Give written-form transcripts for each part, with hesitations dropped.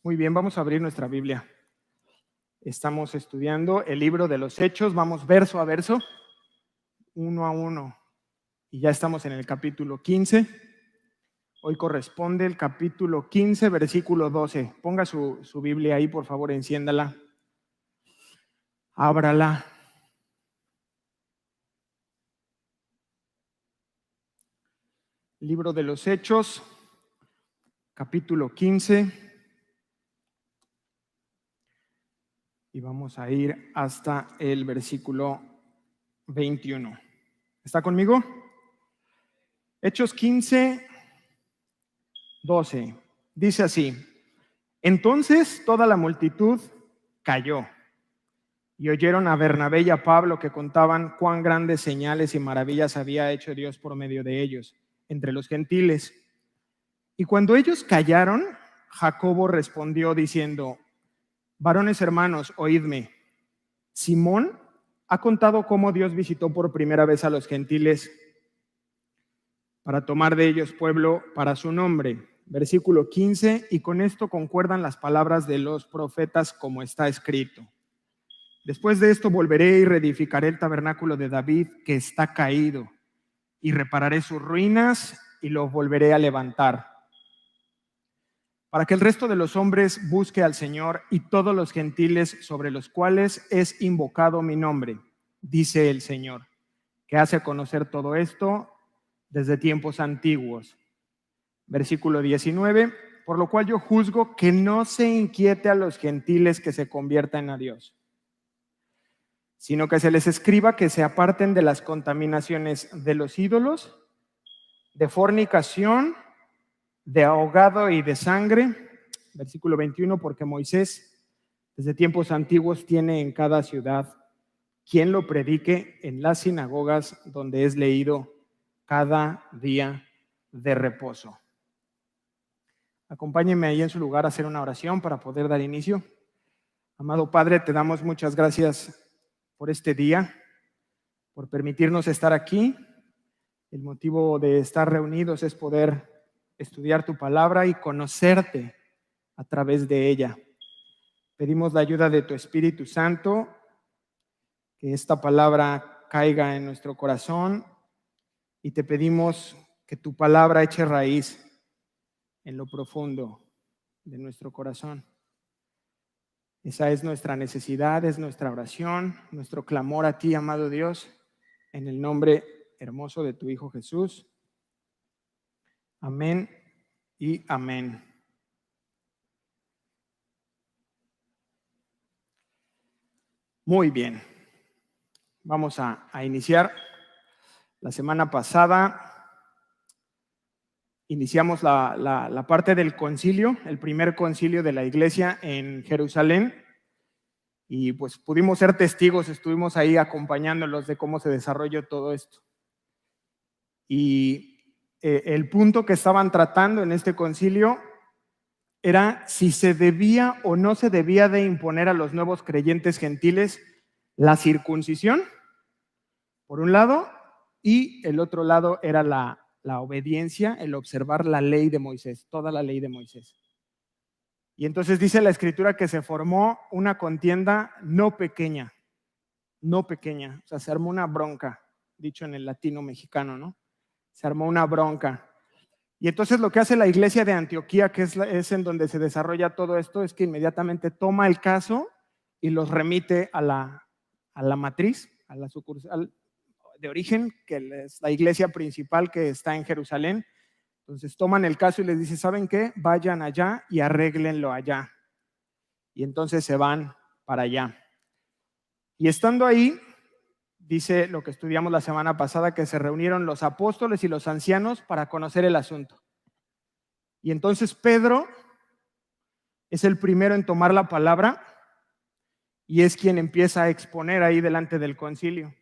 Muy bien, vamos a abrir nuestra Biblia. Estamos estudiando el libro de los Hechos, vamos verso a verso, uno a uno, y ya estamos en el capítulo 15. Hoy corresponde el capítulo 15, versículo 12. Ponga su Biblia ahí, por favor, enciéndala, ábrala. Libro de los Hechos, capítulo 15. Y vamos a ir hasta el versículo 21. ¿Está conmigo? Hechos 15, 12. Dice así: entonces toda la multitud cayó y oyeron a Bernabé y a Pablo que contaban cuán grandes señales y maravillas había hecho Dios por medio de ellos entre los gentiles. Y cuando ellos callaron, Jacobo respondió diciendo: varones hermanos, oídme. Simón ha contado cómo Dios visitó por primera vez a los gentiles para tomar de ellos pueblo para su nombre. Versículo 15, y con esto concuerdan las palabras de los profetas como está escrito: después de esto volveré y reedificaré el tabernáculo de David que está caído, y repararé sus ruinas y lo volveré a levantar, para que el resto de los hombres busque al Señor y todos los gentiles sobre los cuales es invocado mi nombre, dice el Señor, que hace conocer todo esto desde tiempos antiguos. Versículo 19, por lo cual yo juzgo que no se inquiete a los gentiles que se conviertan a Dios, sino que se les escriba que se aparten de las contaminaciones de los ídolos, de fornicación, de ahogado y de sangre. Versículo 21, porque Moisés desde tiempos antiguos tiene en cada ciudad quien lo predique en las sinagogas donde es leído cada día de reposo. Acompáñenme ahí en su lugar a hacer una oración para poder dar inicio. Amado Padre, te damos muchas gracias por este día, por permitirnos estar aquí. El motivo de estar reunidos es poder estudiar tu palabra y conocerte a través de ella. Pedimos la ayuda de tu Espíritu Santo, que esta palabra caiga en nuestro corazón, y te pedimos que tu palabra eche raíz en lo profundo de nuestro corazón. Esa es nuestra necesidad, es nuestra oración, nuestro clamor a ti, amado Dios, en el nombre hermoso de tu Hijo Jesús. Amén y amén. Muy bien, vamos a iniciar. La semana pasada iniciamos la parte del concilio, el primer concilio de la iglesia en Jerusalén, y pues pudimos ser testigos, estuvimos ahí acompañándolos de cómo se desarrolló todo esto. Y el punto que estaban tratando en este concilio era si se debía o no se debía de imponer a los nuevos creyentes gentiles la circuncisión, por un lado, y el otro lado era la obediencia, el observar la ley de Moisés, toda la ley de Moisés. Y entonces dice la Escritura que se formó una contienda no pequeña, o sea, se armó una bronca, dicho en el latino mexicano, ¿no? Se armó una bronca. Y entonces lo que hace la iglesia de Antioquía, que es en donde se desarrolla todo esto, es que inmediatamente toma el caso y los remite a la matriz, a la sucursal de origen, que es la iglesia principal que está en Jerusalén. Entonces toman el caso y les dice: ¿saben qué? Vayan allá y arréglenlo allá. Y entonces se van para allá. Y estando ahí, dice lo que estudiamos la semana pasada, que se reunieron los apóstoles y los ancianos para conocer el asunto. Y entonces Pedro es el primero en tomar la palabra y es quien empieza a exponer ahí delante del concilio.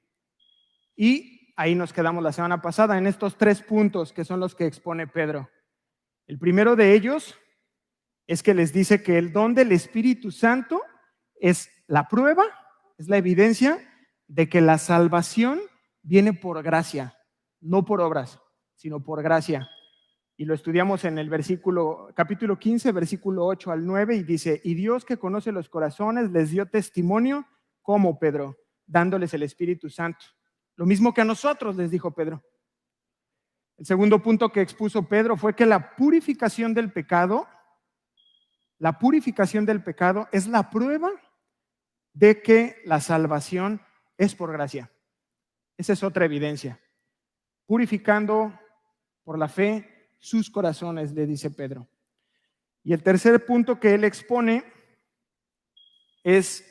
Y ahí nos quedamos la semana pasada en estos 3 puntos que son los que expone Pedro. El primero de ellos es que les dice que el don del Espíritu Santo es la prueba, es la evidencia de que la salvación viene por gracia, no por obras, sino por gracia. Y lo estudiamos en el capítulo 15, versículo 8 al 9, y dice, y Dios que conoce los corazones les dio testimonio como Pedro, dándoles el Espíritu Santo. Lo mismo que a nosotros, les dijo Pedro. El segundo punto que expuso Pedro fue que la purificación del pecado es la prueba de que la salvación es por gracia. Esa es otra evidencia. Purificando por la fe sus corazones, le dice Pedro. Y el tercer punto que él expone es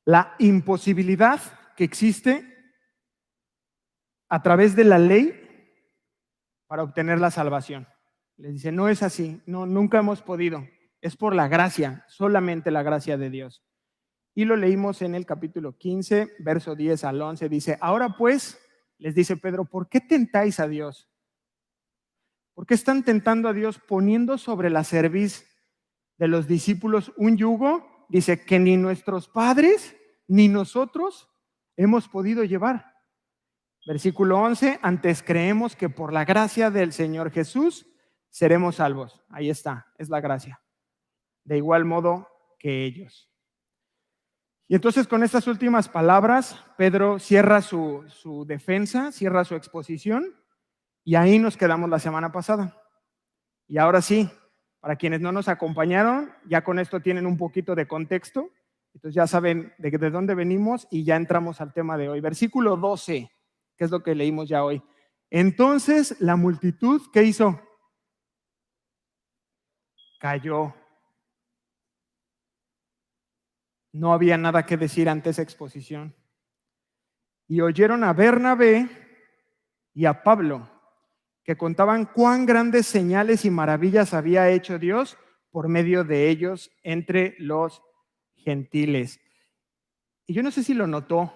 la imposibilidad que existe a través de la ley para obtener la salvación. Les dice, no es así, no, nunca hemos podido, es por la gracia, solamente la gracia de Dios. Y lo leímos en el capítulo 15, verso 10 al 11, dice, ahora pues, les dice Pedro, ¿por qué tentáis a Dios? ¿Por qué están tentando a Dios poniendo sobre la cerviz de los discípulos un yugo? Dice que ni nuestros padres ni nosotros hemos podido llevar. Versículo 11, antes creemos que por la gracia del Señor Jesús seremos salvos. Ahí está, es la gracia. De igual modo que ellos. Y entonces con estas últimas palabras, Pedro cierra su defensa, cierra su exposición, y ahí nos quedamos la semana pasada. Y ahora sí, para quienes no nos acompañaron, ya con esto tienen un poquito de contexto, entonces ya saben de dónde venimos y ya entramos al tema de hoy. Versículo 12, que es lo que leímos ya hoy. Entonces la multitud, ¿qué hizo? Cayó. No había nada que decir ante esa exposición. Y oyeron a Bernabé y a Pablo, que contaban cuán grandes señales y maravillas había hecho Dios por medio de ellos entre los gentiles. Y yo no sé si lo notó,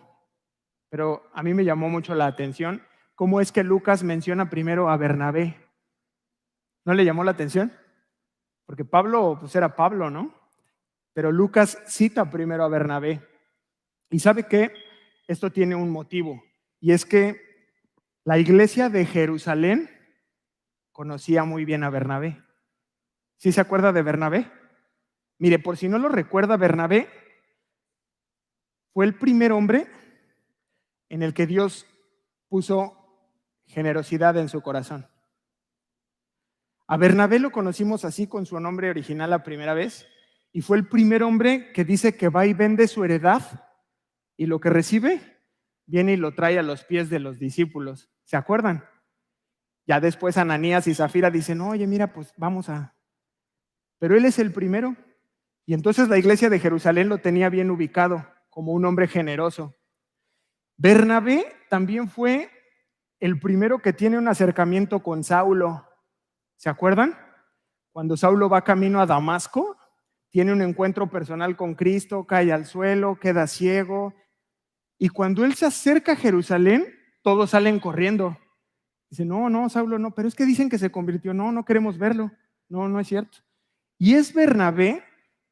pero a mí me llamó mucho la atención cómo es que Lucas menciona primero a Bernabé. ¿No le llamó la atención? Porque Pablo, pues era Pablo, ¿no? Pero Lucas cita primero a Bernabé. ¿Y sabe qué? Esto tiene un motivo, y es que la iglesia de Jerusalén conocía muy bien a Bernabé. ¿Sí se acuerda de Bernabé? Mire, por si no lo recuerda, Bernabé fue el primer hombre en el que Dios puso generosidad en su corazón. A Bernabé lo conocimos así con su nombre original la primera vez, y fue el primer hombre que dice que va y vende su heredad y lo que recibe viene y lo trae a los pies de los discípulos. ¿Se acuerdan? Ya después Ananías y Zafira dicen, oye, mira, pues vamos a... Pero él es el primero. Y entonces la iglesia de Jerusalén lo tenía bien ubicado como un hombre generoso. Bernabé también fue el primero que tiene un acercamiento con Saulo. ¿Se acuerdan? Cuando Saulo va camino a Damasco, tiene un encuentro personal con Cristo, cae al suelo, queda ciego. Y cuando él se acerca a Jerusalén, todos salen corriendo. Dice, no, Saulo, no, pero es que dicen que se convirtió. No queremos verlo. No es cierto. Y es Bernabé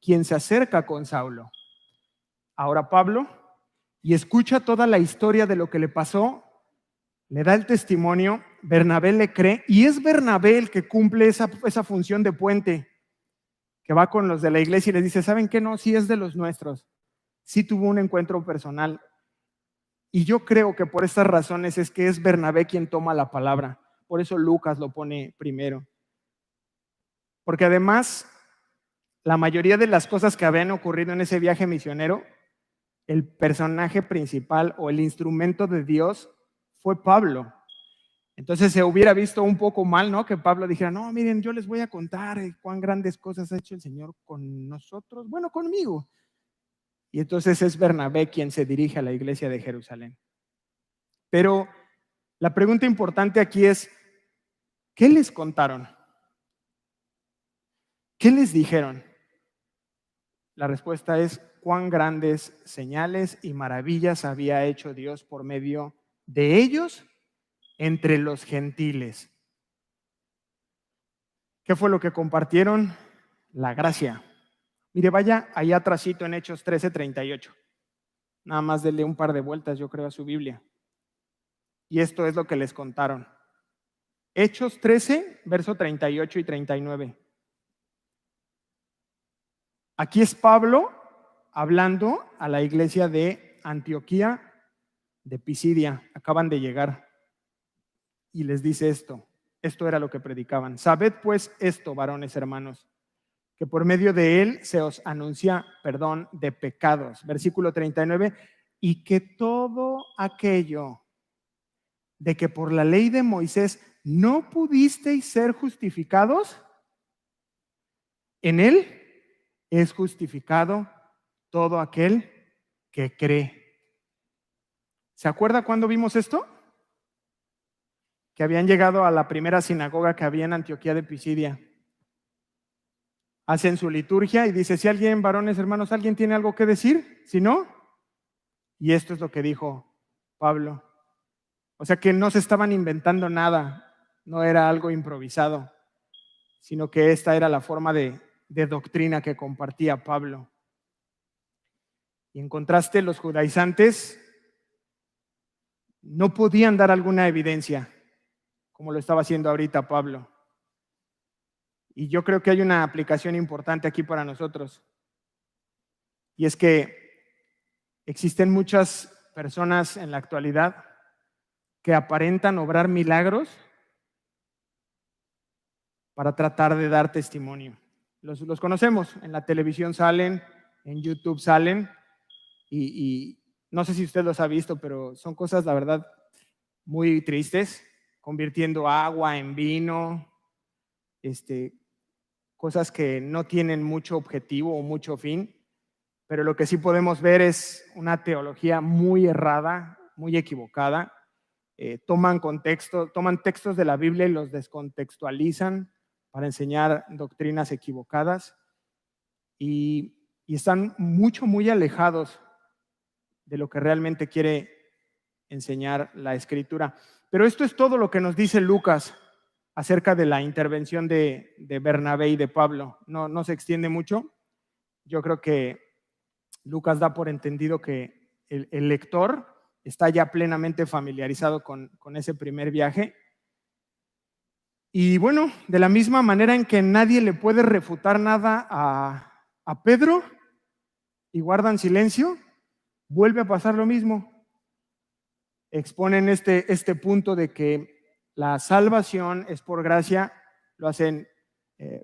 quien se acerca con Saulo. Ahora Pablo, y escucha toda la historia de lo que le pasó, le da el testimonio, Bernabé le cree, y es Bernabé el que cumple esa función de puente, que va con los de la iglesia y les dice, ¿saben qué? No, sí es de los nuestros. Sí tuvo un encuentro personal. Y yo creo que por estas razones es que es Bernabé quien toma la palabra. Por eso Lucas lo pone primero. Porque además, la mayoría de las cosas que habían ocurrido en ese viaje misionero, el personaje principal o el instrumento de Dios fue Pablo. Entonces se hubiera visto un poco mal, ¿no? Que Pablo dijera, no, miren, yo les voy a contar cuán grandes cosas ha hecho el Señor con nosotros, bueno, conmigo. Y entonces es Bernabé quien se dirige a la iglesia de Jerusalén. Pero la pregunta importante aquí es, ¿qué les contaron? ¿Qué les dijeron? La respuesta es, cuán grandes señales y maravillas había hecho Dios por medio de ellos entre los gentiles. ¿Qué fue lo que compartieron? La gracia. Mire, vaya allá atrásito en Hechos 13:38. Nada más denle un par de vueltas, yo creo, a su Biblia. Y esto es lo que les contaron. Hechos 13, verso 38 y 39. Aquí es Pablo hablando a la iglesia de Antioquía de Pisidia. Acaban de llegar y les dice esto. Esto era lo que predicaban. Sabed pues esto, varones hermanos, que por medio de él se os anuncia perdón de pecados. Versículo 39. Y que todo aquello de que por la ley de Moisés no pudisteis ser justificados, en él es justificado todo aquel que cree. ¿Se acuerda cuando vimos esto? Que habían llegado a la primera sinagoga que había en Antioquía de Pisidia. Hacen su liturgia y dice, si alguien, varones, hermanos, ¿alguien tiene algo que decir? Si no, y esto es lo que dijo Pablo. O sea que no se estaban inventando nada, no era algo improvisado, sino que esta era la forma de doctrina que compartía Pablo. Y en contraste, los judaizantes no podían dar alguna evidencia, como lo estaba haciendo ahorita Pablo. Y yo creo que hay una aplicación importante aquí para nosotros. Y es que existen muchas personas en la actualidad que aparentan obrar milagros para tratar de dar testimonio. Los conocemos, en la televisión salen, en YouTube salen, y no sé si usted los ha visto, pero son cosas, la verdad, muy tristes, convirtiendo agua en vino, cosas que no tienen mucho objetivo o mucho fin, pero lo que sí podemos ver es una teología muy errada, muy equivocada. Toman textos de la Biblia y los descontextualizan para enseñar doctrinas equivocadas y están muy alejados de lo que realmente quiere enseñar la Escritura. Pero esto es todo lo que nos dice Lucas acerca de la intervención de Bernabé y de Pablo. No se extiende mucho. Yo creo que Lucas da por entendido que el lector está ya plenamente familiarizado con ese primer viaje. Y bueno, de la misma manera en que nadie le puede refutar nada a Pedro y guardan silencio, vuelve a pasar lo mismo. Exponen este punto de que la salvación es por gracia, lo hacen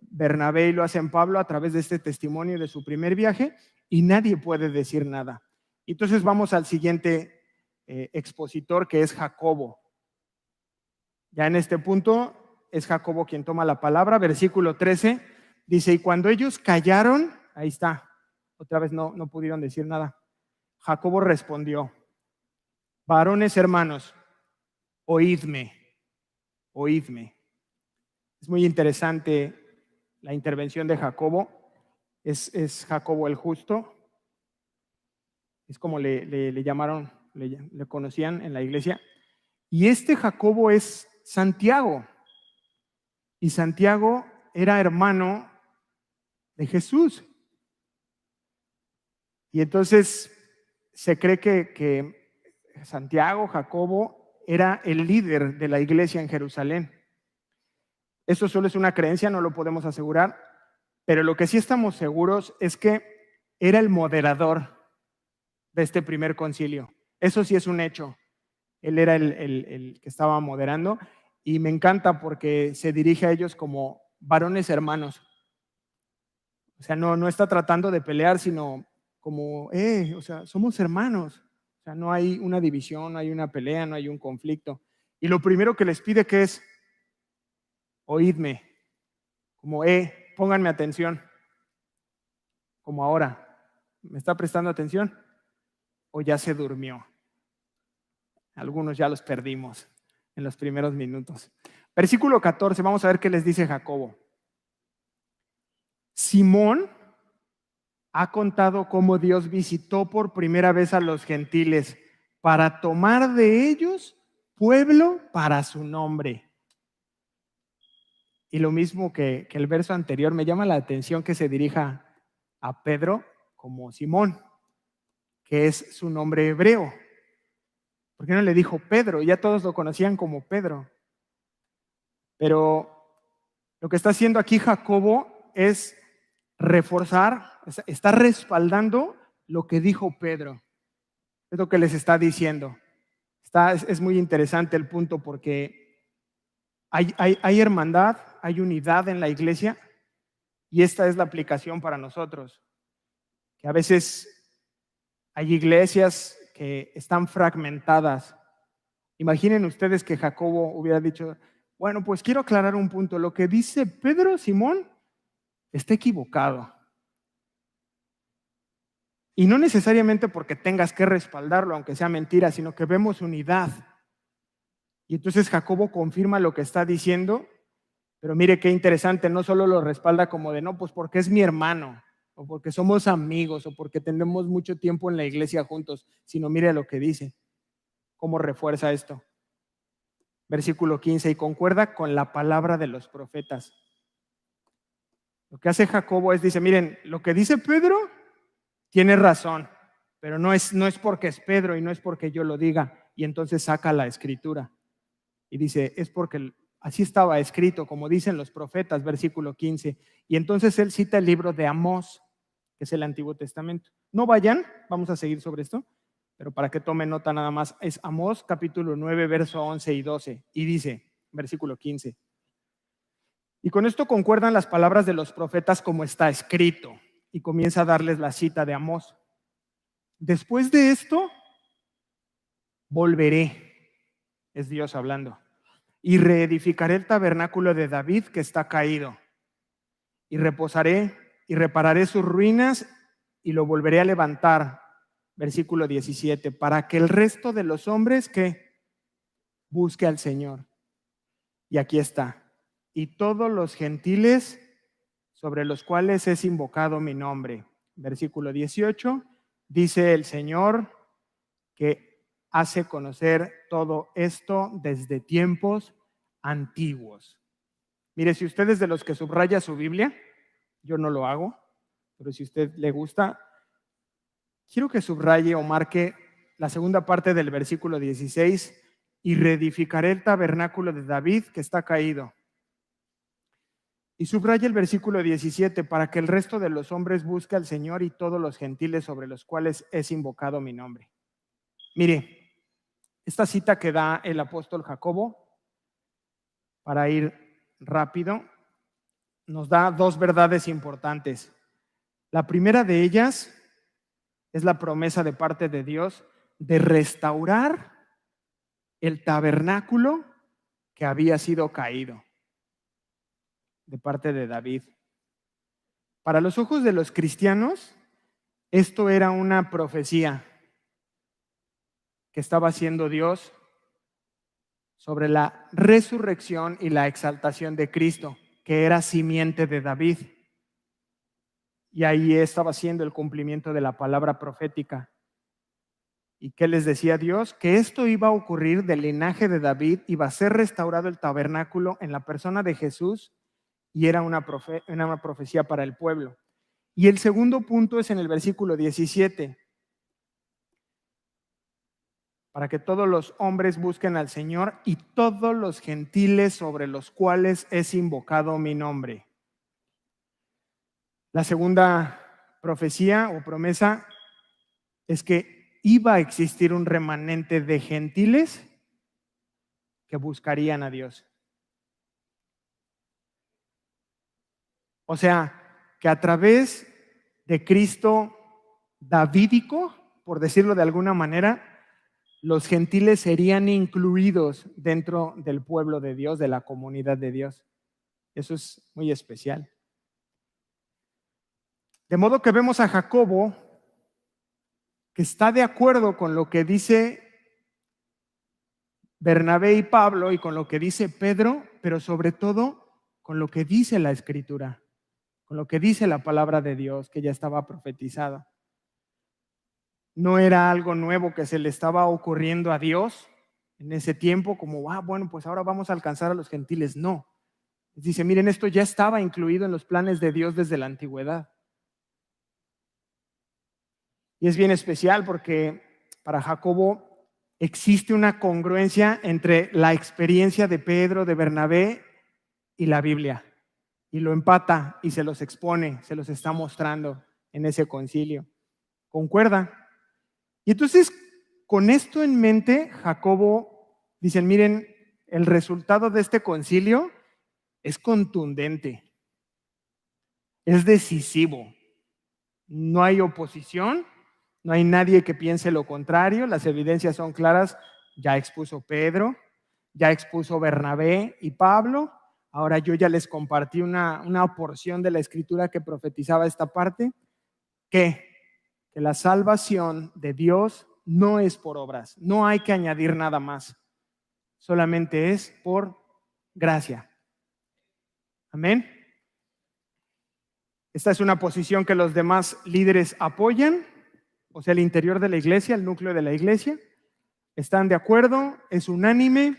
Bernabé y lo hacen Pablo a través de este testimonio de su primer viaje y nadie puede decir nada. Entonces vamos al siguiente expositor, que es Jacobo. Ya en este punto es Jacobo quien toma la palabra. Versículo 13 dice, y cuando ellos callaron, ahí está, otra vez no pudieron decir nada. Jacobo respondió, varones hermanos, oídme. Es muy interesante la intervención de Jacobo. Es Jacobo el justo. Es como le llamaron, le conocían en la iglesia. Y este Jacobo es Santiago. Y Santiago era hermano de Jesús. Y entonces se cree que Santiago, Jacobo, era el líder de la iglesia en Jerusalén. Eso solo es una creencia, no lo podemos asegurar, pero lo que sí estamos seguros es que era el moderador de este primer concilio. Eso sí es un hecho. Él era el que estaba moderando y me encanta porque se dirige a ellos como varones hermanos. O sea, no está tratando de pelear, sino como, o sea, somos hermanos. O sea, no hay una división, no hay una pelea, no hay un conflicto. Y lo primero que les pide que es, oídme, como, pónganme atención, como ahora. ¿Me está prestando atención? ¿O ya se durmió? Algunos ya los perdimos en los primeros minutos. Versículo 14, vamos a ver qué les dice Jacobo. Simón ha contado cómo Dios visitó por primera vez a los gentiles para tomar de ellos pueblo para su nombre. Y lo mismo que el verso anterior, me llama la atención que se dirija a Pedro como Simón, que es su nombre hebreo. ¿Por qué no le dijo Pedro? Ya todos lo conocían como Pedro. Pero lo que está haciendo aquí Jacobo es reforzar, está respaldando lo que dijo Pedro. Es lo que les está diciendo. Es muy interesante el punto porque hay hermandad, hay unidad en la iglesia y esta es la aplicación para nosotros. Que a veces hay iglesias que están fragmentadas. Imaginen ustedes que Jacobo hubiera dicho, bueno, pues quiero aclarar un punto. Lo que dice Pedro Simón está equivocado. Y no necesariamente porque tengas que respaldarlo, aunque sea mentira, sino que vemos unidad. Y entonces Jacobo confirma lo que está diciendo, pero mire qué interesante, no solo lo respalda como de no, pues porque es mi hermano, o porque somos amigos, o porque tenemos mucho tiempo en la iglesia juntos, sino mire lo que dice, cómo refuerza esto. Versículo 15, y concuerda con la palabra de los profetas. Lo que hace Jacobo es, dice, miren, lo que dice Pedro tiene razón, pero no es porque es Pedro y no es porque yo lo diga. Y entonces saca la escritura y dice, es porque así estaba escrito, como dicen los profetas, versículo 15. Y entonces él cita el libro de Amós, que es el Antiguo Testamento. No vayan, vamos a seguir sobre esto, pero para que tomen nota nada más, es Amós capítulo 9, verso 11 y 12. Y dice, versículo 15. Y con esto concuerdan las palabras de los profetas como está escrito. Y comienza a darles la cita de Amós. Después de esto, volveré, es Dios hablando, y reedificaré el tabernáculo de David que está caído, y reposaré y repararé sus ruinas y lo volveré a levantar, versículo 17, para que el resto de los hombres que busque al Señor. Y aquí está, y todos los gentiles sobre los cuales es invocado mi nombre. Versículo 18, dice el Señor que hace conocer todo esto desde tiempos antiguos. Mire, si usted es de los que subraya su Biblia, yo no lo hago, pero si a usted le gusta, quiero que subraye o marque la segunda parte del versículo 16, y reedificaré el tabernáculo de David que está caído. Y subraya el versículo 17, para que el resto de los hombres busque al Señor y todos los gentiles sobre los cuales es invocado mi nombre. Mire, esta cita que da el apóstol Jacobo, para ir rápido, nos da dos verdades importantes. La primera de ellas es la promesa de parte de Dios de restaurar el tabernáculo que había sido caído de parte de David. Para los ojos de los cristianos, esto era una profecía que estaba haciendo Dios sobre la resurrección y la exaltación de Cristo, que era simiente de David. Y ahí estaba haciendo el cumplimiento de la palabra profética. ¿Y qué les decía Dios? Que esto iba a ocurrir del linaje de David, iba a ser restaurado el tabernáculo en la persona de Jesús, y era una profecía para el pueblo. Y el segundo punto es en el versículo 17. Para que todos los hombres busquen al Señor y todos los gentiles sobre los cuales es invocado mi nombre. La segunda profecía o promesa es que iba a existir un remanente de gentiles que buscarían a Dios. O sea, que a través de Cristo davídico, por decirlo de alguna manera, los gentiles serían incluidos dentro del pueblo de Dios, de la comunidad de Dios. Eso es muy especial. De modo que vemos a Jacobo que está de acuerdo con lo que dice Bernabé y Pablo y con lo que dice Pedro, pero sobre todo con lo que dice la Escritura, con lo que dice la palabra de Dios que ya estaba profetizada. No era algo nuevo que se le estaba ocurriendo a Dios en ese tiempo, como, bueno, pues ahora vamos a alcanzar a los gentiles. No. Dice, miren, esto ya estaba incluido en los planes de Dios desde la antigüedad. Y es bien especial porque para Jacobo existe una congruencia entre la experiencia de Pedro, de Bernabé y la Biblia. Y lo empata y se los expone, se los está mostrando en ese concilio. Concuerda. Y entonces, con esto en mente, Jacobo dice, miren, el resultado de este concilio es contundente, es decisivo. No hay oposición, no hay nadie que piense lo contrario, las evidencias son claras. Ya expuso Pedro, ya expuso Bernabé y Pablo. Ahora yo ya les compartí una porción de la escritura que profetizaba esta parte, que la salvación de Dios no es por obras, no hay que añadir nada más, solamente es por gracia. Amén. Esta es una posición que los demás líderes apoyan, o sea, el interior de la iglesia, el núcleo de la iglesia, están de acuerdo, es unánime,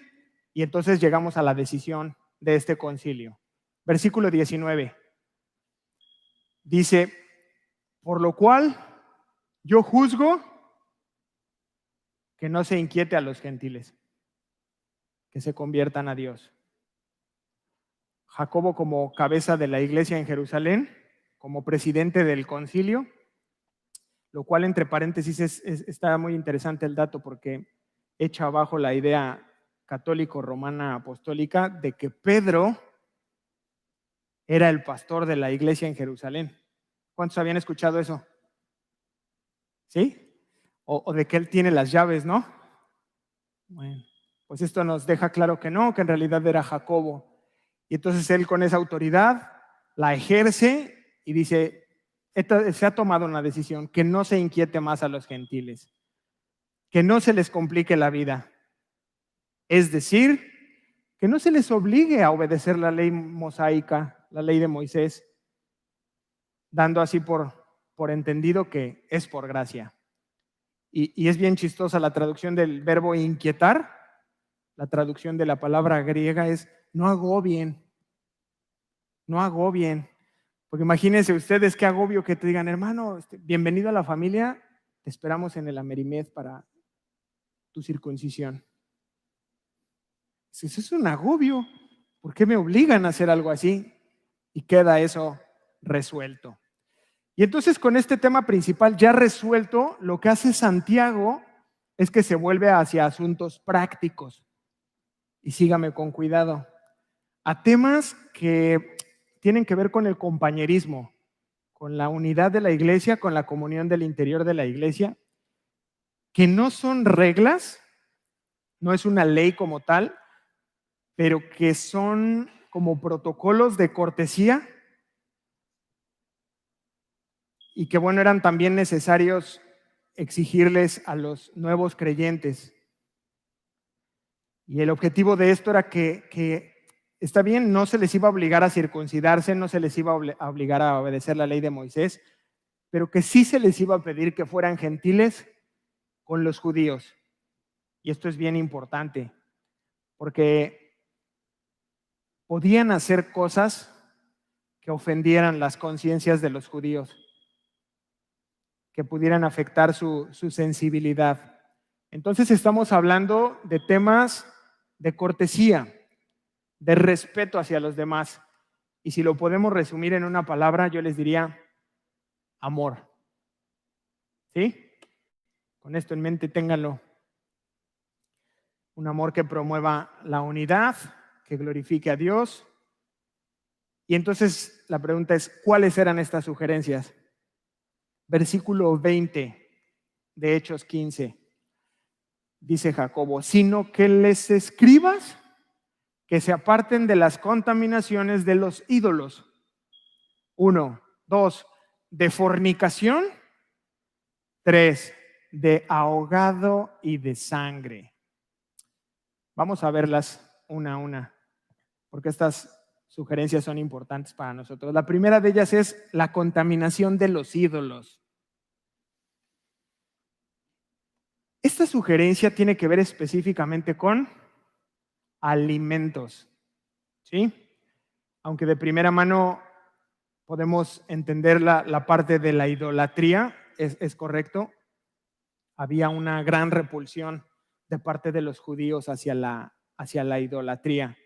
y entonces llegamos a la decisión de este concilio. Versículo 19. Dice, por lo cual yo juzgo que no se inquiete a los gentiles, que se conviertan a Dios. Jacobo, como cabeza de la iglesia en Jerusalén, como presidente del concilio, lo cual entre paréntesis está muy interesante el dato porque echa abajo la idea católico-romana apostólica de que Pedro era el pastor de la iglesia en Jerusalén. ¿Cuántos habían escuchado eso? ¿Sí? O de que él tiene las llaves, ¿no? Bueno, pues esto nos deja claro que no, que en realidad era Jacobo. Y entonces él con esa autoridad la ejerce y dice, se ha tomado una decisión, que no se inquiete más a los gentiles, que no se les complique la vida. Es decir, que no se les obligue a obedecer la ley mosaica, la ley de Moisés, dando así por entendido que es por gracia. Y es bien chistosa la traducción del verbo inquietar. La traducción de la palabra griega es no agobien, no agobien. Porque imagínense ustedes qué agobio que te digan, hermano, bienvenido a la familia, te esperamos en el Amerimed para tu circuncisión. Eso es un agobio. ¿Por qué me obligan a hacer algo así? Y queda eso resuelto. Y entonces con este tema principal ya resuelto, lo que hace Santiago es que se vuelve hacia asuntos prácticos. Y sígame con cuidado. A temas que tienen que ver con el compañerismo, con la unidad de la iglesia, con la comunión del interior de la iglesia, que no son reglas, no es una ley como tal, pero que son como protocolos de cortesía y que, bueno, eran también necesarios exigirles a los nuevos creyentes. Y el objetivo de esto era que está bien, no se les iba a obligar a circuncidarse, no se les iba a obligar a obedecer la ley de Moisés, pero que sí se les iba a pedir que fueran gentiles con los judíos. Y esto es bien importante, porque podían hacer cosas que ofendieran las conciencias de los judíos, que pudieran afectar su sensibilidad. Entonces estamos hablando de temas de cortesía, de respeto hacia los demás. Y si lo podemos resumir en una palabra, yo les diría amor. ¿Sí? Con esto en mente, ténganlo. Un amor que promueva la unidad, que glorifique a Dios. Y entonces la pregunta es, ¿cuáles eran estas sugerencias? Versículo 20 de Hechos 15. Dice Jacobo, sino que les escribas que se aparten de las contaminaciones de los ídolos. 1, 2, de fornicación. 3, de ahogado y de sangre. Vamos a verlas una a una, porque estas sugerencias son importantes para nosotros. La primera de ellas es la contaminación de los ídolos. Esta sugerencia tiene que ver específicamente con alimentos, ¿sí? Aunque de primera mano podemos entender la parte de la idolatría, es correcto. Había una gran repulsión de parte de los judíos hacia la idolatría.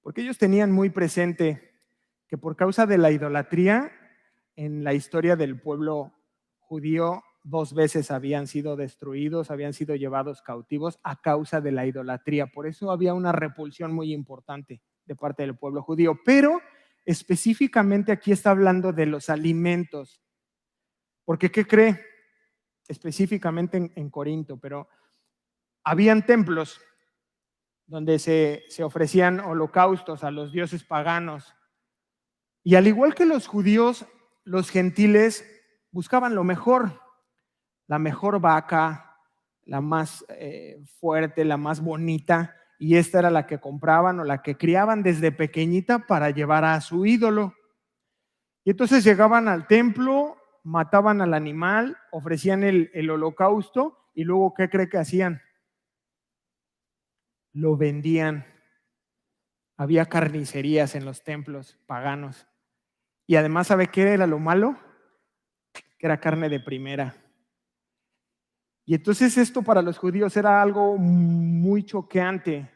porque ellos tenían muy presente que por causa de la idolatría, en la historia del pueblo judío, 2 veces habían sido destruidos, habían sido llevados cautivos a causa de la idolatría. Por eso había una repulsión muy importante de parte del pueblo judío. Pero específicamente aquí está hablando de los alimentos. Porque, ¿qué cree? Específicamente en Corinto, pero habían templos donde se ofrecían holocaustos a los dioses paganos. Y al igual que los judíos, los gentiles buscaban lo mejor, la mejor vaca, la más fuerte, la más bonita, y esta era la que compraban o la que criaban desde pequeñita para llevar a su ídolo. Y entonces llegaban al templo, mataban al animal, ofrecían el holocausto, y luego, ¿qué cree que hacían? Lo vendían. Había carnicerías en los templos paganos. Y además, ¿sabe qué era lo malo? Que era carne de primera. Y entonces esto para los judíos era algo muy choqueante.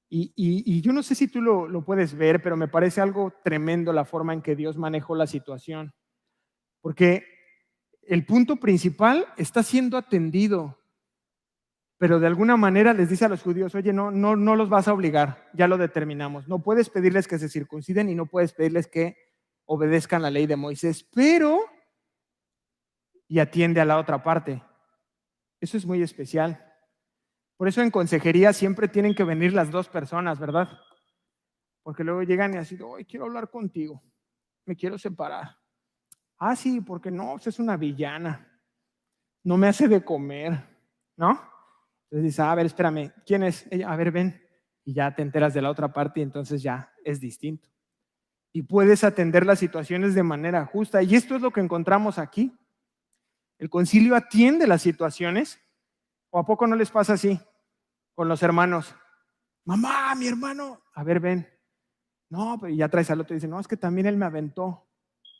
Y yo no sé si tú lo puedes ver, pero me parece algo tremendo la forma en que Dios manejó la situación. Porque el punto principal está siendo atendido, pero de alguna manera les dice a los judíos: oye, no los vas a obligar, ya lo determinamos. No puedes pedirles que se circunciden y no puedes pedirles que obedezcan la ley de Moisés, pero, y atiende a la otra parte. Eso es muy especial. Por eso en consejería siempre tienen que venir las dos personas, ¿verdad? Porque luego llegan y así: hoy quiero hablar contigo, me quiero separar. Ah, sí, porque no, pues es una villana, no me hace de comer, ¿no? Entonces dice: a ver, espérame, ¿quién es ella? A ver, ven. Y ya te enteras de la otra parte y entonces ya es distinto. Y puedes atender las situaciones de manera justa. Y esto es lo que encontramos aquí. El concilio atiende las situaciones. ¿O a poco no les pasa así con los hermanos? Mamá, mi hermano, a ver, ven. No, pero ya traes al otro y dice: no, es que también él me aventó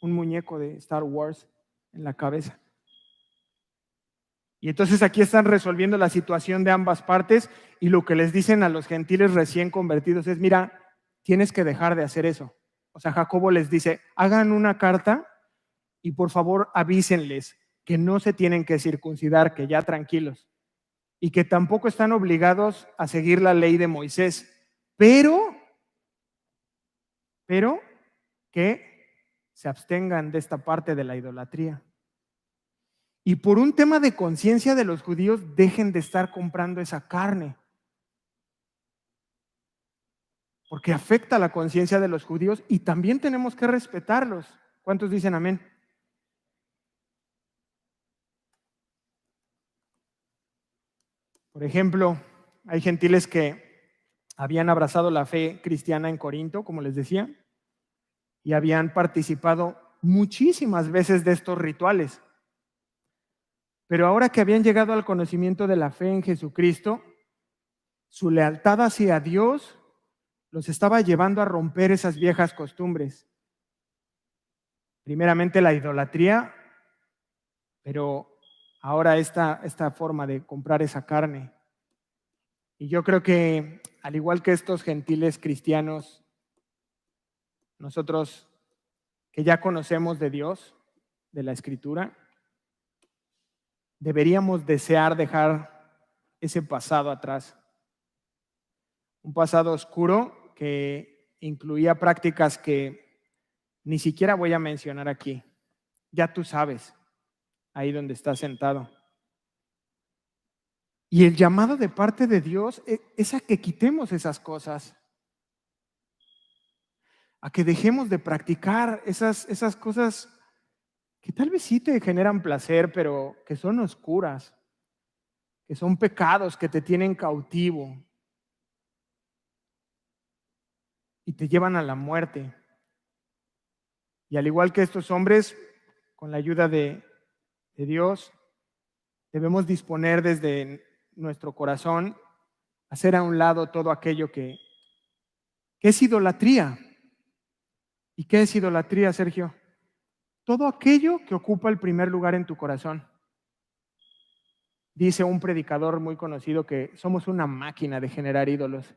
un muñeco de Star Wars en la cabeza. Y entonces aquí están resolviendo la situación de ambas partes, y lo que les dicen a los gentiles recién convertidos es: mira, tienes que dejar de hacer eso. O sea, Jacobo les dice: hagan una carta y por favor avísenles que no se tienen que circuncidar, que ya tranquilos, y que tampoco están obligados a seguir la ley de Moisés, pero que se abstengan de esta parte de la idolatría. Y por un tema de conciencia de los judíos, dejen de estar comprando esa carne, porque afecta la conciencia de los judíos y también tenemos que respetarlos. ¿Cuántos dicen amén? Por ejemplo, hay gentiles que habían abrazado la fe cristiana en Corinto, como les decía, y habían participado muchísimas veces de estos rituales. Pero ahora que habían llegado al conocimiento de la fe en Jesucristo, su lealtad hacia Dios los estaba llevando a romper esas viejas costumbres. Primeramente la idolatría, pero ahora esta forma de comprar esa carne. Y yo creo que, al igual que estos gentiles cristianos, nosotros que ya conocemos de Dios, de la Escritura, deberíamos desear dejar ese pasado atrás. Un pasado oscuro que incluía prácticas que ni siquiera voy a mencionar aquí. Ya tú sabes, ahí donde estás sentado. Y el llamado de parte de Dios es a que quitemos esas cosas, a que dejemos de practicar esas cosas que tal vez sí te generan placer, pero que son oscuras, que son pecados que te tienen cautivo y te llevan a la muerte. Y al igual que estos hombres, con la ayuda de Dios, debemos disponer desde nuestro corazón, hacer a un lado todo aquello que es idolatría. ¿Y qué es idolatría, Sergio? Todo aquello que ocupa el primer lugar en tu corazón. Dice un predicador muy conocido que somos una máquina de generar ídolos.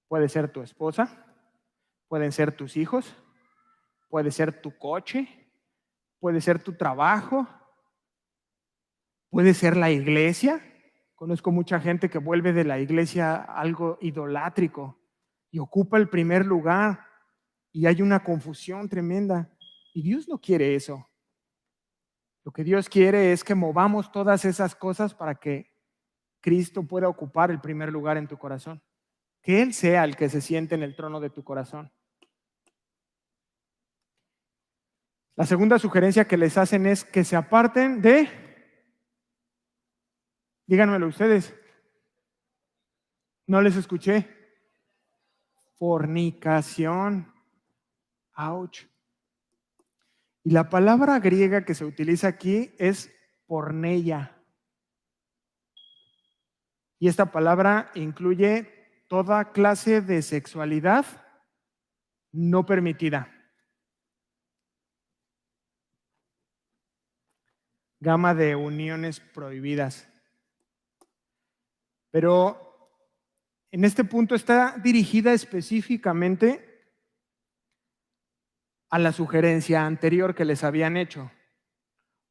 Puede ser tu esposa, pueden ser tus hijos, puede ser tu coche, puede ser tu trabajo, puede ser la iglesia. Conozco mucha gente que vuelve de la iglesia algo idolátrico y ocupa el primer lugar y hay una confusión tremenda. Y Dios no quiere eso. Lo que Dios quiere es que movamos todas esas cosas para que Cristo pueda ocupar el primer lugar en tu corazón. Que Él sea el que se siente en el trono de tu corazón. La segunda sugerencia que les hacen es que se aparten de, díganmelo ustedes, no les escuché, fornicación. Ouch. Y la palabra griega que se utiliza aquí es porneia. Y esta palabra incluye toda clase de sexualidad no permitida. Gama de uniones prohibidas. Pero en este punto está dirigida específicamente a la sugerencia anterior que les habían hecho.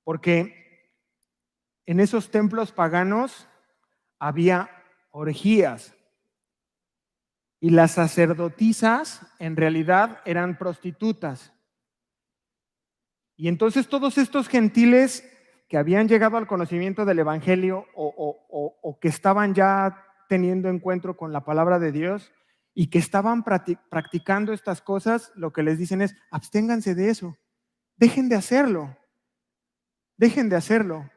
Porque en esos templos paganos había orgías y las sacerdotisas en realidad eran prostitutas. Y entonces todos estos gentiles que habían llegado al conocimiento del Evangelio o que estaban ya teniendo encuentro con la palabra de Dios y que estaban practicando estas cosas, lo que les dicen es, absténganse de eso, dejen de hacerlo, dejen de hacerlo.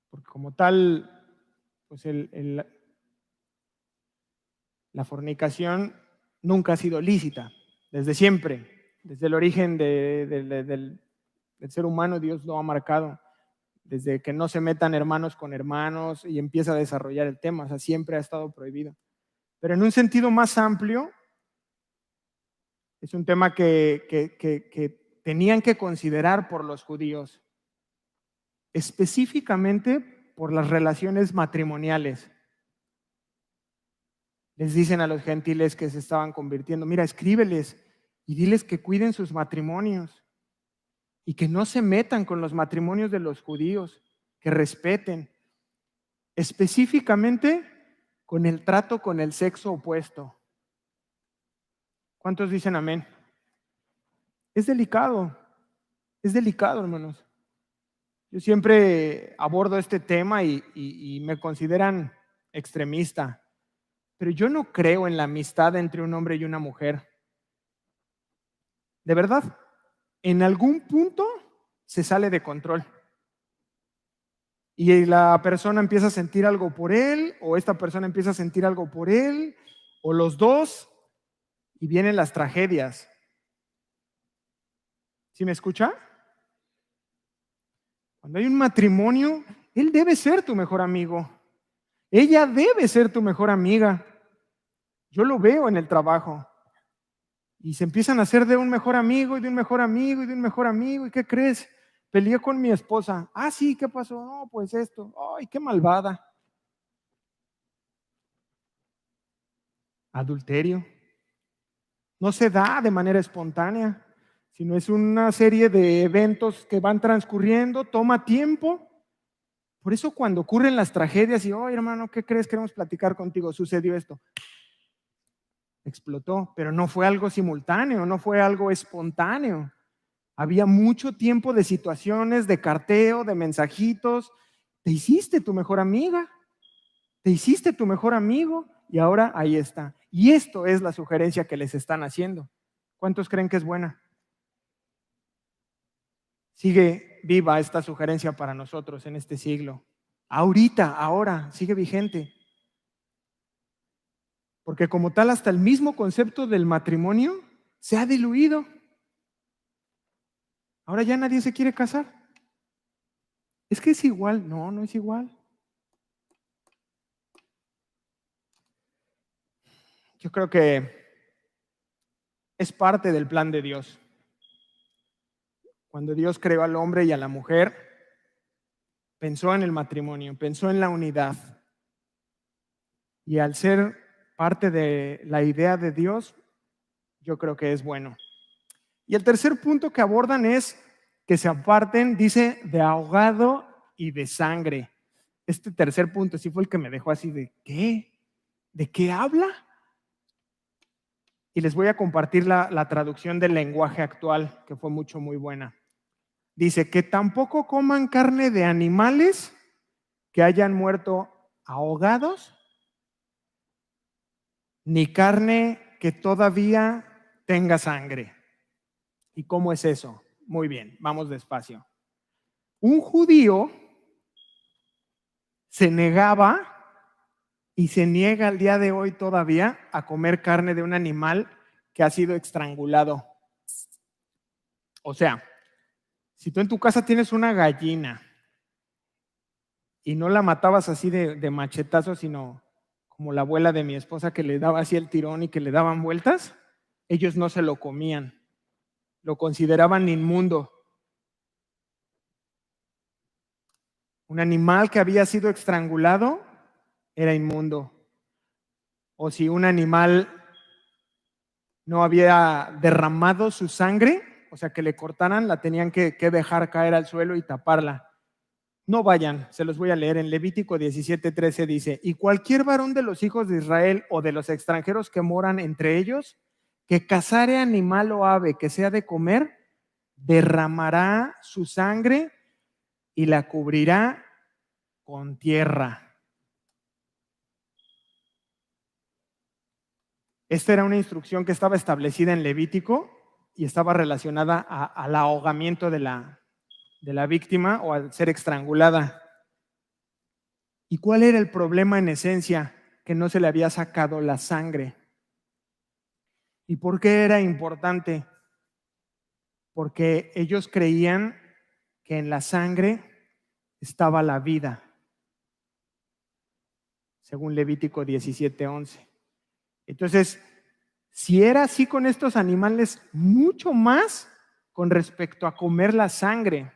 Porque como tal, pues la fornicación nunca ha sido lícita, desde siempre, desde el origen del ser humano Dios lo ha marcado, desde que no se metan hermanos con hermanos y empieza a desarrollar el tema, o sea, siempre ha estado prohibido. Pero en un sentido más amplio, es un tema que tenían que considerar por los judíos, específicamente por las relaciones matrimoniales. Les dicen a los gentiles que se estaban convirtiendo, mira, escríbeles y diles que cuiden sus matrimonios y que no se metan con los matrimonios de los judíos, que respeten, específicamente con el trato con el sexo opuesto. ¿Cuántos dicen amén? Es delicado, hermanos. Yo siempre abordo este tema y me consideran extremista, pero yo no creo en la amistad entre un hombre y una mujer. De verdad, en algún punto se sale de control. Y la persona empieza a sentir algo por él, o esta persona empieza a sentir algo por él, o los dos, y vienen las tragedias. ¿Sí me escucha? Cuando hay un matrimonio, él debe ser tu mejor amigo. Ella debe ser tu mejor amiga. Yo lo veo en el trabajo. Y se empiezan a hacer de un mejor amigo y de un mejor amigo y de un mejor amigo. ¿Y qué crees? Peleé con mi esposa. Ah, sí, ¿qué pasó? No, pues esto. Ay, qué malvada. Adulterio. No se da de manera espontánea, sino es una serie de eventos que van transcurriendo, toma tiempo. Por eso cuando ocurren las tragedias y, oye hermano, ¿qué crees? Queremos platicar contigo, sucedió esto. Explotó, pero no fue algo simultáneo, no fue algo espontáneo. Había mucho tiempo de situaciones, de carteo, de mensajitos. Te hiciste tu mejor amiga, te hiciste tu mejor amigo y ahora ahí está. Y esto es la sugerencia que les están haciendo. ¿Cuántos creen que es buena? Sigue viva esta sugerencia para nosotros en este siglo. Ahorita, ahora, sigue vigente. Porque como tal, hasta el mismo concepto del matrimonio se ha diluido. Ahora ya nadie se quiere casar. Es que es igual. No, no es igual. Yo creo que es parte del plan de Dios. Cuando Dios creó al hombre y a la mujer, pensó en el matrimonio, pensó en la unidad. Y al ser parte de la idea de Dios, yo creo que es bueno. Y el tercer punto que abordan es que se aparten, dice, de ahogado y de sangre. Este tercer punto sí fue el que me dejó así de, ¿qué? ¿De qué habla? Y les voy a compartir la traducción del lenguaje actual, que fue muy buena. Dice, que tampoco coman carne de animales que hayan muerto ahogados, ni carne que todavía tenga sangre. ¿Y cómo es eso? Muy bien, vamos despacio. Un judío se negaba y se niega al día de hoy todavía a comer carne de un animal que ha sido estrangulado. O sea, si tú en tu casa tienes una gallina y no la matabas así de machetazo, sino como la abuela de mi esposa que le daba así el tirón y que le daban vueltas, ellos no se lo comían, lo consideraban inmundo. Un animal que había sido estrangulado era inmundo. O si un animal no había derramado su sangre, o sea, que le cortaran, la tenían que dejar caer al suelo y taparla. No vayan, se los voy a leer en Levítico 17:13 dice, y cualquier varón de los hijos de Israel o de los extranjeros que moran entre ellos, que cazare animal o ave que sea de comer, derramará su sangre y la cubrirá con tierra. Esta era una instrucción que estaba establecida en Levítico y estaba relacionada al ahogamiento de la víctima o al ser estrangulada. ¿Y cuál era el problema en esencia? Que no se le había sacado la sangre. ¿Y por qué era importante? Porque ellos creían que en la sangre estaba la vida, según Levítico 17:11. Entonces, si era así con estos animales, mucho más con respecto a comer la sangre.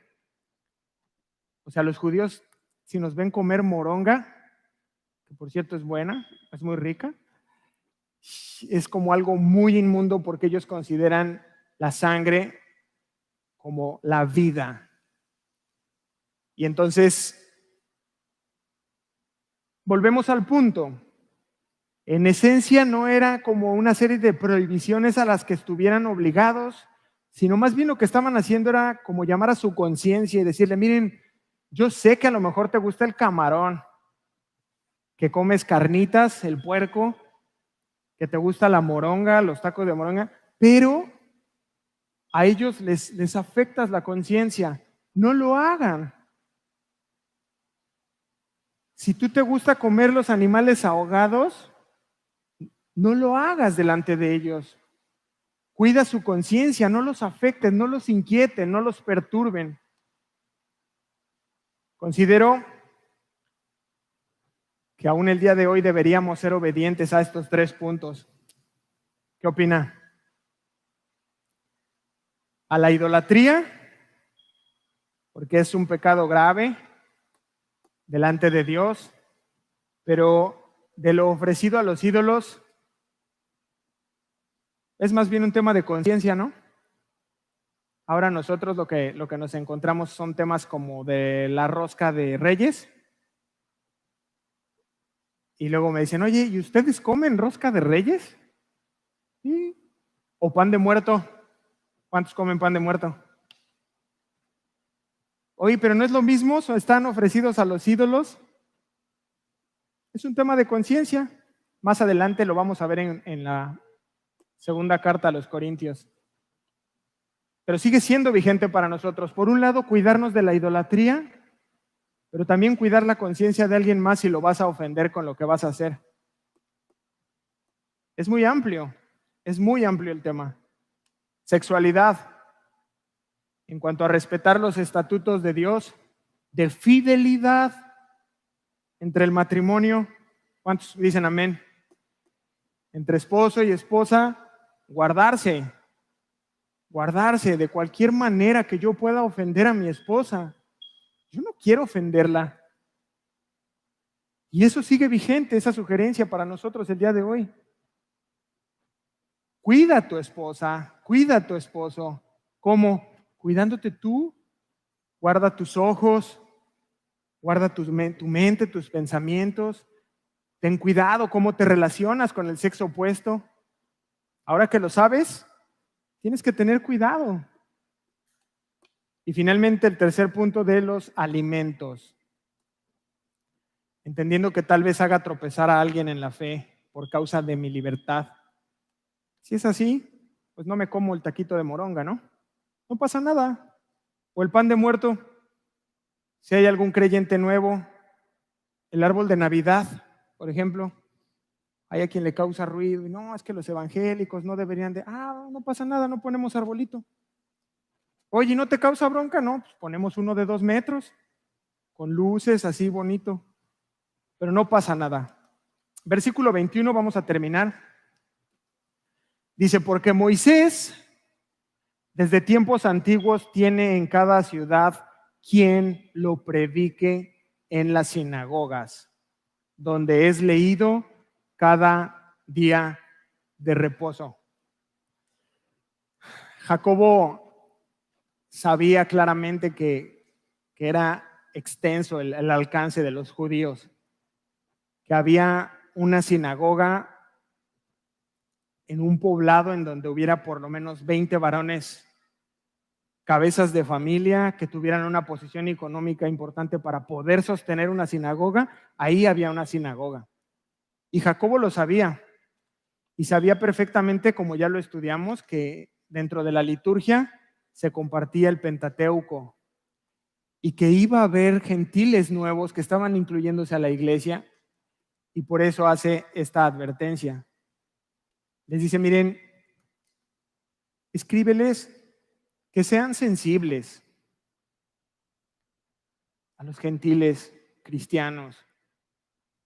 O sea, los judíos, si nos ven comer moronga, que por cierto es buena, es muy rica, es como algo muy inmundo porque ellos consideran la sangre como la vida. Y entonces, volvemos al punto. En esencia no era como una serie de prohibiciones a las que estuvieran obligados, sino más bien lo que estaban haciendo era como llamar a su conciencia y decirle, miren, yo sé que a lo mejor te gusta el camarón, que comes carnitas, el puerco, que te gusta la moronga, los tacos de moronga, pero a ellos les afectas la conciencia. No lo hagan. Si tú te gusta comer los animales ahogados, no lo hagas delante de ellos. Cuida su conciencia, no los afectes, no los inquieten, no los perturben. Considero que aún el día de hoy deberíamos ser obedientes a estos 3 puntos. ¿Qué opina? A la idolatría, porque es un pecado grave delante de Dios, pero de lo ofrecido a los ídolos es más bien un tema de conciencia, ¿no? Ahora nosotros lo que nos encontramos son temas como de la rosca de Reyes. Y luego me dicen, oye, ¿y ustedes comen rosca de Reyes? ¿Sí? ¿O pan de muerto? ¿Cuántos comen pan de muerto? Oye, pero no es lo mismo, están ofrecidos a los ídolos. Es un tema de conciencia. Más adelante lo vamos a ver en la segunda carta a los Corintios. Pero sigue siendo vigente para nosotros. Por un lado, cuidarnos de la idolatría, pero también cuidar la conciencia de alguien más si lo vas a ofender con lo que vas a hacer. Es muy amplio el tema. Sexualidad, en cuanto a respetar los estatutos de Dios, de fidelidad entre el matrimonio. ¿Cuántos dicen amén? Entre esposo y esposa, guardarse de cualquier manera que yo pueda ofender a mi esposa. yo no quiero ofenderla. Y eso sigue vigente, esa sugerencia para nosotros el día de hoy. Cuida a tu esposa, cuida a tu esposo. ¿Cómo? Cuidándote tú. Guarda tus ojos, guarda tu mente, tus pensamientos. Ten cuidado cómo te relacionas con el sexo opuesto. Ahora que lo sabes, tienes que tener cuidado. Y finalmente el tercer punto de los alimentos. Entendiendo que tal vez haga tropezar a alguien en la fe por causa de mi libertad. Si es así, pues no me como el taquito de moronga, ¿no? No pasa nada. O el pan de muerto. Si hay algún creyente nuevo, el árbol de Navidad, por ejemplo, hay a quien le causa ruido. Y no, es que los evangélicos no deberían de... no pasa nada, no ponemos arbolito. Oye, ¿no te causa bronca? No, pues ponemos uno de 2 metros, con luces así bonito. Pero no pasa nada. Versículo 21, vamos a terminar. Dice, porque Moisés, desde tiempos antiguos, tiene en cada ciudad quien lo predique en las sinagogas, donde es leído cada día de reposo. Jacobo sabía claramente que era extenso el alcance de los judíos, que había una sinagoga en un poblado en donde hubiera por lo menos 20 varones, cabezas de familia que tuvieran una posición económica importante para poder sostener una sinagoga. Ahí había una sinagoga. Y Jacobo lo sabía. Y sabía perfectamente, como ya lo estudiamos, que dentro de la liturgia se compartía el Pentateuco y que iba a haber gentiles nuevos que estaban incluyéndose a la iglesia, y por eso hace esta advertencia. Les dice, miren, escríbeles que sean sensibles a los gentiles cristianos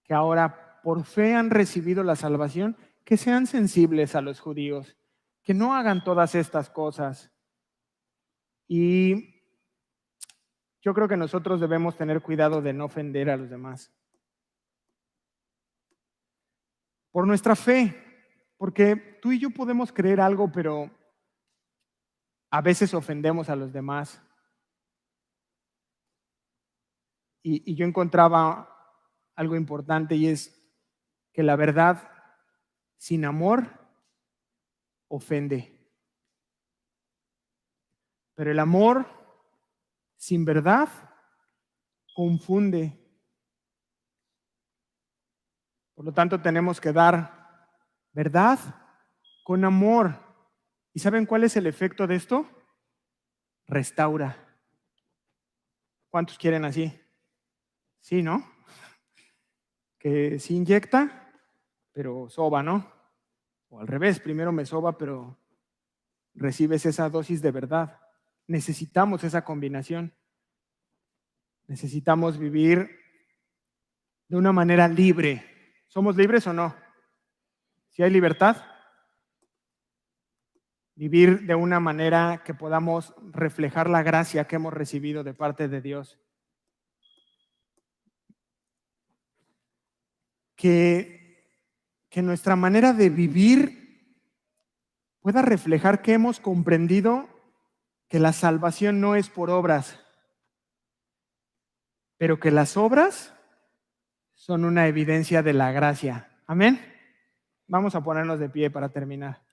que ahora por fe han recibido la salvación, que sean sensibles a los judíos, que no hagan todas estas cosas. Y yo creo que nosotros debemos tener cuidado de no ofender a los demás. Por nuestra fe, porque tú y yo podemos creer algo, pero a veces ofendemos a los demás. Y yo encontraba algo importante, y es que la verdad sin amor ofende. Pero el amor sin verdad confunde. Por lo tanto, tenemos que dar verdad con amor. ¿Y saben cuál es el efecto de esto? Restaura. ¿Cuántos quieren así? Sí, ¿no? Que sí inyecta, pero soba, ¿no? O al revés, primero me soba, pero recibes esa dosis de verdad. Necesitamos esa combinación. Necesitamos vivir de una manera libre. ¿Somos libres o no? Si hay libertad, vivir de una manera que podamos reflejar la gracia que hemos recibido de parte de Dios. Que nuestra manera de vivir pueda reflejar que hemos comprendido que la salvación no es por obras, pero que las obras son una evidencia de la gracia. Amén. Vamos a ponernos de pie para terminar.